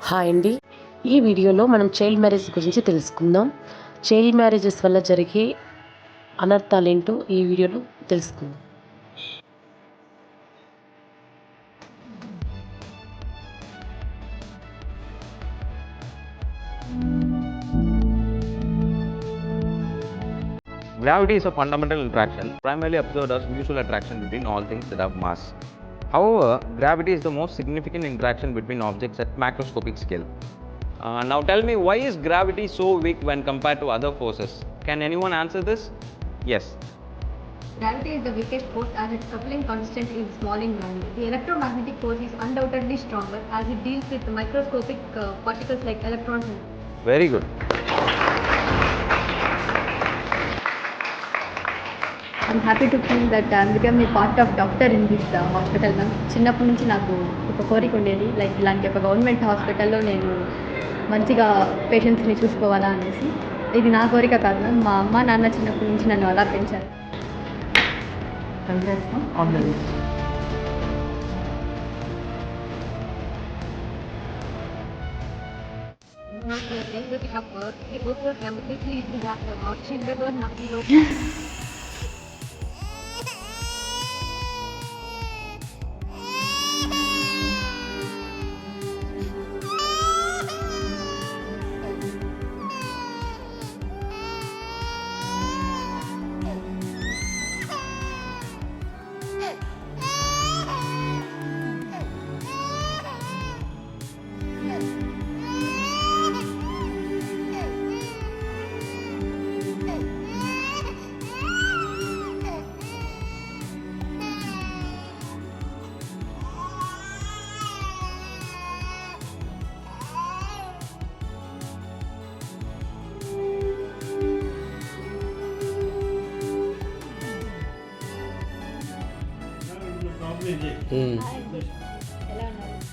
Hi అండి. ఈ వీడియోలో మనం చైల్డ్ మ్యారేజ్ గురించి తెలుసుకుందాం. చైల్డ్ మ్యారేజెస్ వల్ల జరిగే అనర్థాలేంటో ఈ వీడియోలో తెలుసుకుందాం. Gravity is a fundamental attraction, primarily observed as mutual attraction between all things that have mass. However, gravity is the most significant interaction between objects at macroscopic scale. Now tell me, why is gravity so weak when compared to other forces? Can anyone answer this? Yes. Gravity is the weakest force as its coupling constant is small in value. The electromagnetic force is undoubtedly stronger as it deals with microscopic particles like electrons. Very good. I'm happy to feel that I'm becoming a part of doctor in this hospital. చిన్నప్పటి నుంచి నాకు ఒక కోరిక ఉండేది, like ఇలాంటి ఒక government హాస్పిటల్లో నేను మంచిగా పేషెంట్స్ని చూసుకోవాలా అనేసి. ఇది నా కోరిక కాదు మ్యామ్, మా అమ్మ నాన్న చిన్నప్పటి నుంచి నన్ను అలా పెంచారు. On the list.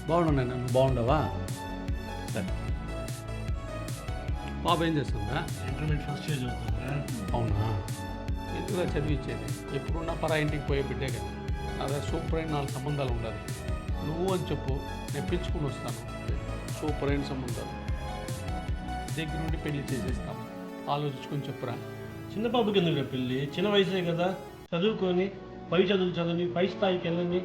బాగున్నా నువ్వు బాగుండవా? సరే. బాబు ఏం చేస్తుందా? ఇంటర్మీడియట్ ఫస్ట్ ఇయర్ చదువుతుందా? అవునా? ఎందుకుగా చదివించేది? ఎప్పుడున్నా పరా ఇంటికి పోయే బిడ్డే కదా. అదే సూపర్ అయిన 4 సంబంధాలు ఉండాలి. నువ్వు అని చెప్పు, తెప్పించుకుని వస్తాను. సూపర్ అయిన సంబంధాలు దగ్గర నుండి పెళ్లి చేసేస్తాము. ఆలోచించుకొని చెప్పురా. చిన్న పాపకి ఎందుకు పెళ్ళి? చిన్న వయసే కదా, చదువుకొని పై చదువులు చదివి పై స్థాయికి వెళ్ళండి.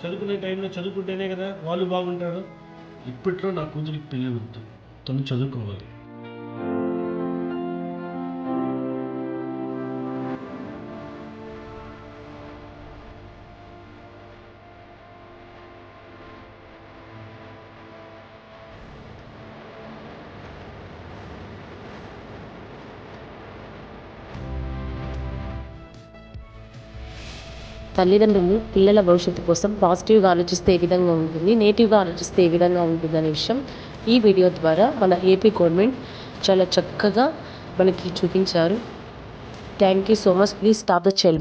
చదువుకునే టైంలో చదువుకుంటేనే కదా వాళ్ళు బాగుంటారు. ఇప్పట్లో నా కూతురికి పెళ్ళి వద్దు, తను చదువుకోవాలి. తల్లిదండ్రులు పిల్లల భవిష్యత్తు కోసం పాజిటివ్గా ఆలోచిస్తే ఏ విధంగా ఉంటుంది, నెగిటివ్గా ఆలోచిస్తే ఏ విధంగా ఉంటుంది అనే విషయం ఈ వీడియో ద్వారా మన ఏపీ గవర్నమెంట్ చాలా చక్కగా మనకి చూపించారు. Thank you so much. Please stop the child